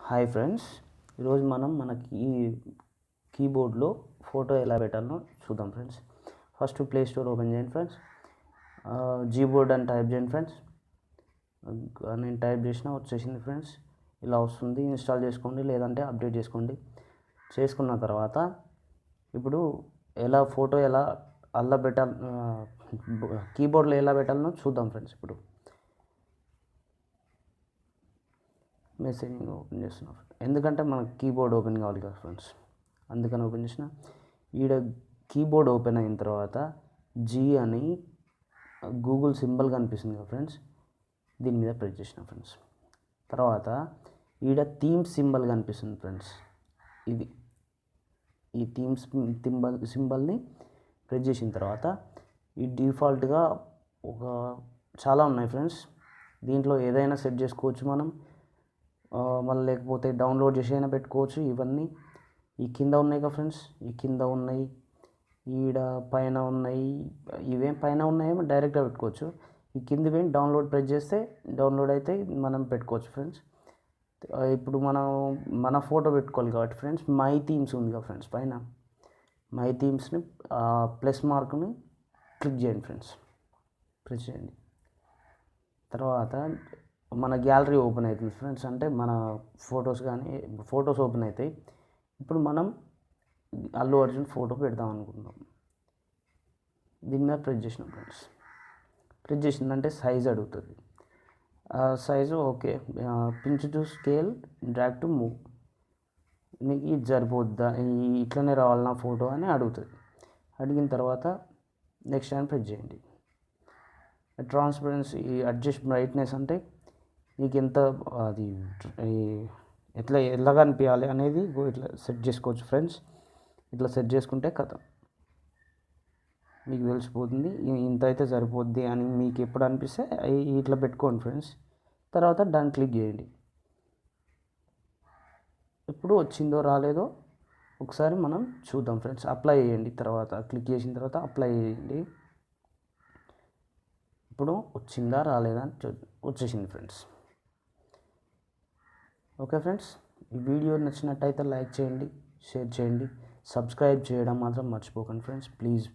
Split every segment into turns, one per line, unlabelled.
Hi friends, ఈరోజు మనం ఈ కీబోర్డ్లో ఫోటో ఎలా పెట్టాలో చూద్దాం friends. First play store open చేయండి ఫ్రెండ్స్. జీబోర్డ్ అని టైప్ చేయండి ఫ్రెండ్స్. నేను టైప్ చేసిన వచ్చేసింది ఫ్రెండ్స్. ఇలా వస్తుంది, ఇన్స్టాల్ చేసుకోండి లేదంటే అప్డేట్ చేసుకోండి. చేసుకున్న తర్వాత ఇప్పుడు ఫోటో ఎలా పెట్టాలి, కీబోర్డ్లో ఎలా పెట్టాలనో చూద్దాం ఫ్రెండ్స్. ఇప్పుడు మెసేజింగ్ ఓపెన్ చేస్తున్నాం ఎందుకంటే మనకు కీబోర్డ్ ఓపెన్ కావాలి కదా ఫ్రెండ్స్, అందుకని ఓపెన్ చేసిన. ఈడ కీబోర్డ్ ఓపెన్ అయిన తర్వాత జీ అని గూగుల్ సింబల్ కనిపిస్తుంది కదా ఫ్రెండ్స్, దీని మీద ప్రెస్ చేసిన ఫ్రెండ్స్. తర్వాత ఈడ థీమ్స్ సింబల్ కనిపిస్తుంది ఫ్రెండ్స్, ఈ థీమ్స్ సింబల్ని ప్రెస్ చేసిన తర్వాత ఈ డిఫాల్ట్గా చాలా ఉన్నాయి ఫ్రెండ్స్. దీంట్లో ఏదైనా సెట్ చేసుకోవచ్చు మనం, మళ్ళీ లేకపోతే డౌన్లోడ్ చేసి అయినా పెట్టుకోవచ్చు. ఇవన్నీ ఈ కింద ఉన్నాయి కదా ఫ్రెండ్స్, ఈ కింద ఉన్నాయి, ఈడ పైన ఉన్నాయి. ఇవేం పైన ఉన్నాయేమో డైరెక్ట్గా పెట్టుకోవచ్చు. ఈ కిందివి డౌన్లోడ్ ప్రెస్ చేస్తే డౌన్లోడ్ అయితే మనం పెట్టుకోవచ్చు ఫ్రెండ్స్. ఇప్పుడు మన ఫోటో పెట్టుకోవాలి కాబట్టి ఫ్రెండ్స్, మై థీమ్స్ ఉంది కదా ఫ్రెండ్స్, పైన మై థీమ్స్ని ప్లస్ మార్క్ని క్లిక్ చేయండి ఫ్రెండ్స్, ప్రెస్ చేయండి. తర్వాత మన గ్యాలరీ ఓపెన్ అవుతుంది ఫ్రెండ్స్, అంటే మన ఫొటోస్ ఓపెన్ అవుతాయి. ఇప్పుడు మనం అల్లు అర్జున్ ఫోటో పెడదాం అనుకుంటున్నాం. దీని మీద ప్రెస్ చేసినాం ఫ్రెండ్స్. ప్రెస్ చేసిందంటే సైజ్ అడుగుతుంది. Size okay, pinch to scale, drag to move, నీకు ఇది సరిపోద్దా, ఇట్లనే రావాలి నా ఫోటో అని అడుగుతుంది. అడిగిన తర్వాత నెక్స్ట్ అని ప్రెస్ చేయండి. ట్రాన్స్పరెన్సీ, అడ్జస్ట్ బ్రైట్నెస్ అంటే నీకు ఎంత అది ఎట్లా కనిపించాలి అనేది ఇట్లా సెట్ చేసుకోవచ్చు ఫ్రెండ్స్. ఇట్లా సెట్ చేసుకుంటే కథ మీకు తెలిసిపోతుంది, ఇంత అయితే సరిపోద్ది అని మీకు ఎప్పుడు అనిపిస్తే ఇట్లా పెట్టుకోండి ఫ్రెండ్స్. తర్వాత డన్ క్లిక్ చేయండి. ఇప్పుడు వచ్చిందో రాలేదో ఒకసారి మనం చూద్దాం ఫ్రెండ్స్. అప్లై చేయండి, తర్వాత క్లిక్ చేసిన తర్వాత అప్లై చేయండి. ఇప్పుడు వచ్చిందా రాలేదా అని వచ్చేసింది ఫ్రెండ్స్. ఓకే ఫ్రెండ్స్, ఈ వీడియో నచ్చినట్టయితే లైక్ చేయండి, షేర్ చేయండి, సబ్స్క్రైబ్ చేయడం మాత్రం మర్చిపోకండి friends. Please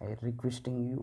I requesting you.